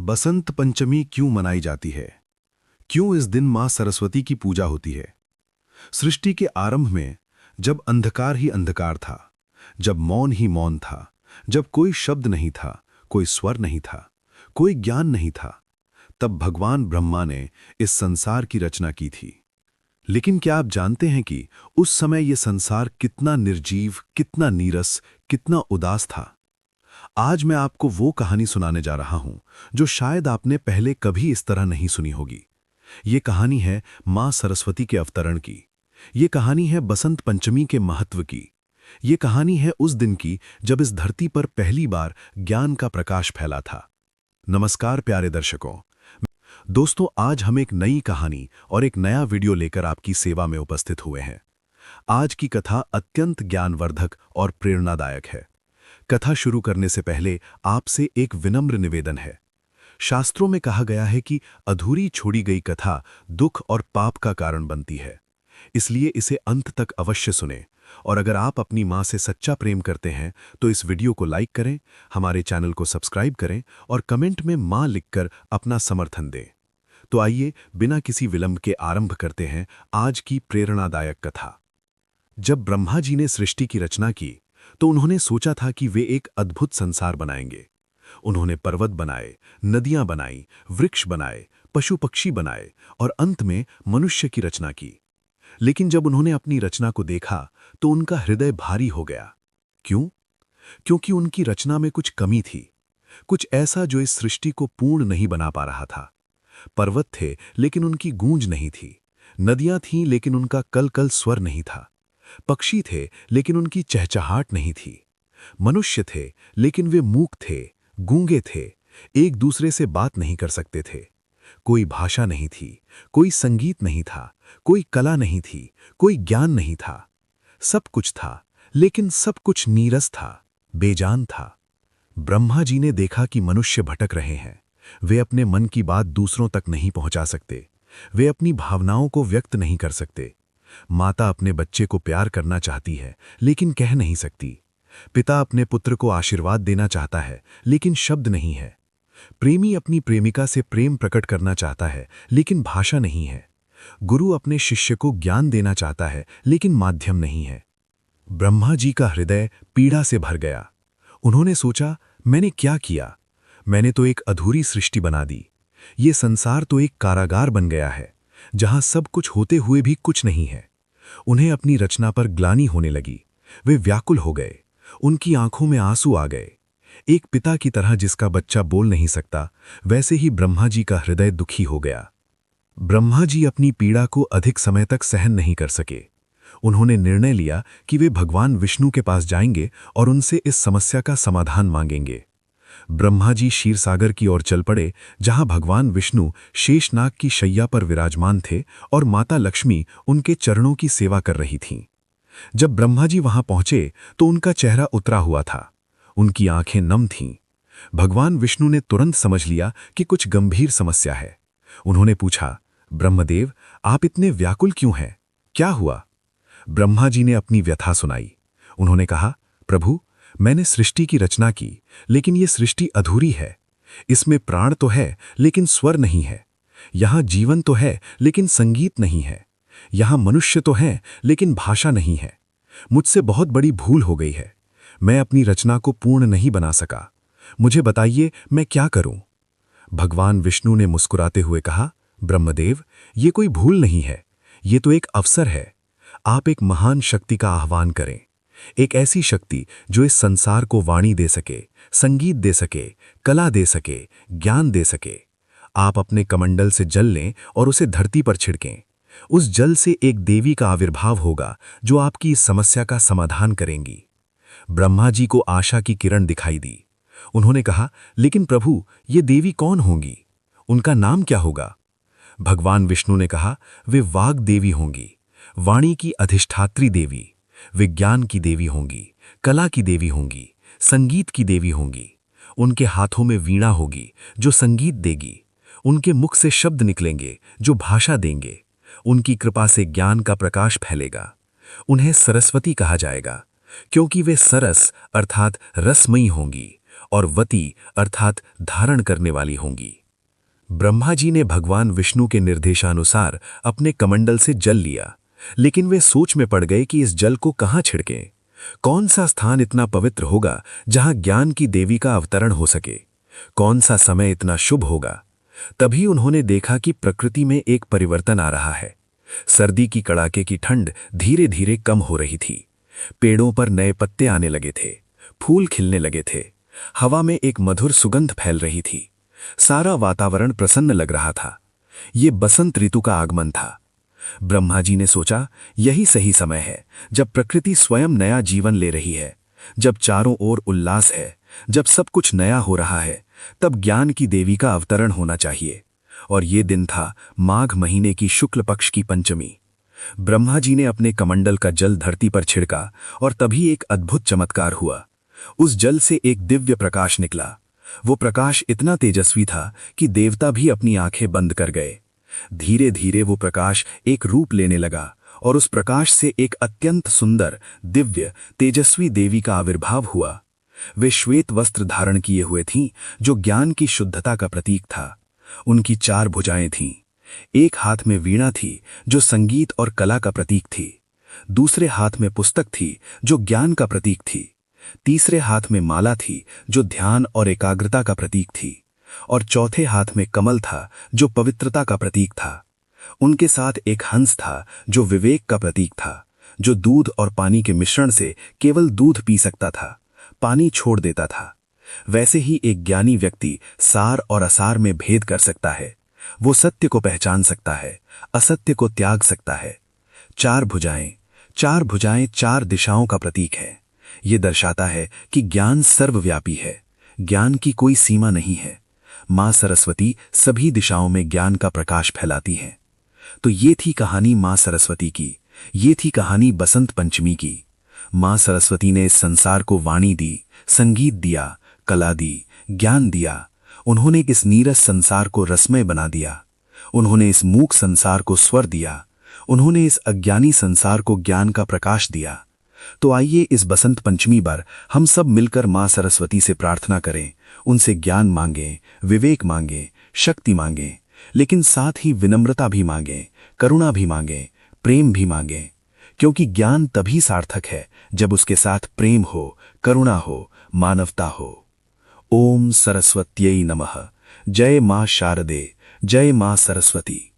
बसंत पंचमी क्यों मनाई जाती है? क्यों इस दिन मां सरस्वती की पूजा होती है? सृष्टि के आरंभ में जब अंधकार ही अंधकार था, जब मौन ही मौन था, जब कोई शब्द नहीं था, कोई स्वर नहीं था, कोई ज्ञान नहीं था, तब भगवान ब्रह्मा ने इस संसार की रचना की थी। लेकिन क्या आप जानते हैं कि उस समय यह संसार कितना निर्जीव, कितना नीरस, कितना उदास था? आज मैं आपको वो कहानी सुनाने जा रहा हूं जो शायद आपने पहले कभी इस तरह नहीं सुनी होगी। ये कहानी है मां सरस्वती के अवतरण की। ये कहानी है बसंत पंचमी के महत्व की। ये कहानी है उस दिन की जब इस धरती पर पहली बार ज्ञान का प्रकाश फैला था। नमस्कार प्यारे दर्शकों। दोस्तों, आज हम एक नई कहानी और एक नया वीडियो लेकर आपकी सेवा में उपस्थित हुए हैं। आज की कथा अत्यंत ज्ञानवर्धक और प्रेरणादायक है। कथा शुरू करने से पहले आपसे एक विनम्र निवेदन है। शास्त्रों में कहा गया है कि अधूरी छोड़ी गई कथा दुख और पाप का कारण बनती है। इसलिए इसे अंत तक अवश्य सुनें। और अगर आप अपनी मां से सच्चा प्रेम करते हैं तो इस वीडियो को लाइक करें, हमारे चैनल को सब्सक्राइब करें और कमेंट में मां लिखकर अपना समर्थन दें। तो आइए बिना किसी विलंब के आरंभ करते हैं आज की प्रेरणादायक कथा। जब ब्रह्मा जी ने सृष्टि की रचना की तो उन्होंने सोचा था कि वे एक अद्भुत संसार बनाएंगे। उन्होंने पर्वत बनाए, नदियां बनाई, वृक्ष बनाए, पशु पक्षी बनाए और अंत में मनुष्य की रचना की। लेकिन जब उन्होंने अपनी रचना को देखा तो उनका हृदय भारी हो गया। क्यों? क्योंकि उनकी रचना में कुछ कमी थी, कुछ ऐसा जो इस सृष्टि को पूर्ण नहीं बना पा रहा था। पर्वत थे लेकिन उनकी गूंज नहीं थी, नदियां थीं लेकिन उनका कल-कल स्वर नहीं था, पक्षी थे लेकिन उनकी चहचहाट नहीं थी, मनुष्य थे लेकिन वे मूक थे, गूंगे थे, एक दूसरे से बात नहीं कर सकते थे। कोई भाषा नहीं थी, कोई संगीत नहीं था, कोई कला नहीं थी, कोई ज्ञान नहीं था। सब कुछ था लेकिन सब कुछ नीरस था, बेजान था। ब्रह्मा जी ने देखा कि मनुष्य भटक रहे हैं। वे अपने मन की बात दूसरों तक नहीं पहुंचा सकते, वे अपनी भावनाओं को व्यक्त नहीं कर सकते। माता अपने बच्चे को प्यार करना चाहती है लेकिन कह नहीं सकती। पिता अपने पुत्र को आशीर्वाद देना चाहता है लेकिन शब्द नहीं है। प्रेमी अपनी प्रेमिका से प्रेम प्रकट करना चाहता है लेकिन भाषा नहीं है। गुरु अपने शिष्य को ज्ञान देना चाहता है लेकिन माध्यम नहीं है। ब्रह्मा जी का हृदय पीड़ा से भर गया। उन्होंने सोचा, मैंने क्या किया? मैंने तो एक अधूरी सृष्टि बना दी। ये संसार तो एक कारागार बन गया है जहां सब कुछ होते हुए भी कुछ नहीं है। उन्हें अपनी रचना पर ग्लानि होने लगी। वे व्याकुल हो गए, उनकी आंखों में आंसू आ गए। एक पिता की तरह जिसका बच्चा बोल नहीं सकता, वैसे ही ब्रह्मा जी का हृदय दुखी हो गया। ब्रह्मा जी अपनी पीड़ा को अधिक समय तक सहन नहीं कर सके। उन्होंने निर्णय लिया कि वे भगवान विष्णु के पास जाएंगे और उनसे इस समस्या का समाधान मांगेंगे। ब्रह्मा जी क्षीरसागर की ओर चल पड़े, जहां भगवान विष्णु शेषनाग की शैया पर विराजमान थे और माता लक्ष्मी उनके चरणों की सेवा कर रही थीं। जब ब्रह्मा जी वहां पहुंचे तो उनका चेहरा उतरा हुआ था, उनकी आंखें नम थीं। भगवान विष्णु ने तुरंत समझ लिया कि कुछ गंभीर समस्या है। उन्होंने पूछा, ब्रह्मदेव, आप इतने व्याकुल क्यों हैं? क्या हुआ? ब्रह्मा जी ने अपनी व्यथा सुनाई। उन्होंने कहा, प्रभु, मैंने सृष्टि की रचना की लेकिन ये सृष्टि अधूरी है। इसमें प्राण तो है लेकिन स्वर नहीं है। यहां जीवन तो है लेकिन संगीत नहीं है। यहां मनुष्य तो हैं लेकिन भाषा नहीं है। मुझसे बहुत बड़ी भूल हो गई है। मैं अपनी रचना को पूर्ण नहीं बना सका। मुझे बताइए, मैं क्या करूं? भगवान विष्णु ने मुस्कुराते हुए कहा, ब्रह्मदेव, ये कोई भूल नहीं है, ये तो एक अवसर है। आप एक महान शक्ति का आह्वान करें, एक ऐसी शक्ति जो इस संसार को वाणी दे सके, संगीत दे सके, कला दे सके, ज्ञान दे सके। आप अपने कमंडल से जल लें और उसे धरती पर छिड़कें। उस जल से एक देवी का आविर्भाव होगा जो आपकी इस समस्या का समाधान करेंगी। ब्रह्मा जी को आशा की किरण दिखाई दी। उन्होंने कहा, लेकिन प्रभु, ये देवी कौन होंगी? उनका नाम क्या होगा? भगवान विष्णु ने कहा, वे वाग देवी होंगी, वाणी की अधिष्ठात्री देवी, विज्ञान की देवी होंगी, कला की देवी होंगी, संगीत की देवी होंगी। उनके हाथों में वीणा होगी जो संगीत देगी। उनके मुख से शब्द निकलेंगे जो भाषा देंगे। उनकी कृपा से ज्ञान का प्रकाश फैलेगा। उन्हें सरस्वती कहा जाएगा क्योंकि वे सरस अर्थात रसमयी होंगी और वती अर्थात धारण करने वाली होंगी। ब्रह्मा जी ने भगवान विष्णु के निर्देशानुसार अपने कमंडल से जल लिया, लेकिन वे सोच में पड़ गए कि इस जल को कहाँ छिड़कें। कौन सा स्थान इतना पवित्र होगा जहां ज्ञान की देवी का अवतरण हो सके? कौन सा समय इतना शुभ होगा? तभी उन्होंने देखा कि प्रकृति में एक परिवर्तन आ रहा है। सर्दी की कड़ाके की ठंड धीरे धीरे कम हो रही थी। पेड़ों पर नए पत्ते आने लगे थे, फूल खिलने लगे थे, हवा में एक मधुर सुगंध फैल रही थी। सारा वातावरण प्रसन्न लग रहा था। ये बसंत ऋतु का आगमन था। ब्रह्मा जी ने सोचा, यही सही समय है जब प्रकृति स्वयं नया जीवन ले रही है, जब चारों ओर उल्लास है, जब सब कुछ नया हो रहा है, तब ज्ञान की देवी का अवतरण होना चाहिए। और ये दिन था माघ महीने की शुक्ल पक्ष की पंचमी। ब्रह्मा जी ने अपने कमंडल का जल धरती पर छिड़का और तभी एक अद्भुत चमत्कार हुआ। उस जल से एक दिव्य प्रकाश निकला। वो प्रकाश इतना तेजस्वी था कि देवता भी अपनी आंखें बंद कर गए। धीरे धीरे वो प्रकाश एक रूप लेने लगा और उस प्रकाश से एक अत्यंत सुंदर, दिव्य, तेजस्वी देवी का आविर्भाव हुआ। वे श्वेत वस्त्र धारण किए हुए थीं, जो ज्ञान की शुद्धता का प्रतीक था। उनकी 4 भुजाएं थीं। एक हाथ में वीणा थी, जो संगीत और कला का प्रतीक थी। दूसरे हाथ में पुस्तक थी, जो ज्ञान का प्रतीक थी। तीसरे हाथ में माला थी, जो ध्यान और एकाग्रता का प्रतीक थी। और चौथे हाथ में कमल था, जो पवित्रता का प्रतीक था। उनके साथ एक हंस था, जो विवेक का प्रतीक था, जो दूध और पानी के मिश्रण से केवल दूध पी सकता था, पानी छोड़ देता था। वैसे ही एक ज्ञानी व्यक्ति सार और असार में भेद कर सकता है। वो सत्य को पहचान सकता है, असत्य को त्याग सकता है। 4 भुजाएं 4 दिशाओं का प्रतीक है। ये दर्शाता है कि ज्ञान सर्वव्यापी है। ज्ञान की कोई सीमा नहीं है। मां सरस्वती सभी दिशाओं में ज्ञान का प्रकाश फैलाती हैं। तो ये थी कहानी मां सरस्वती की। ये थी कहानी बसंत पंचमी की। मां सरस्वती ने इस संसार को वाणी दी, संगीत दिया, कला दी, ज्ञान दिया। उन्होंने इस नीरस संसार को रसमय बना दिया। उन्होंने इस मूक संसार को स्वर दिया। उन्होंने इस अज्ञानी संसार को ज्ञान का प्रकाश दिया। तो आइए इस बसंत पंचमी पर हम सब मिलकर मां सरस्वती से प्रार्थना करें, उनसे ज्ञान मांगें, विवेक मांगें, शक्ति मांगें, लेकिन साथ ही विनम्रता भी मांगें, करुणा भी मांगें, प्रेम भी मांगें। क्योंकि ज्ञान तभी सार्थक है जब उसके साथ प्रेम हो, करुणा हो, मानवता हो। ओम सरस्वत्यै नमः। जय मां शारदे, जय मां सरस्वती।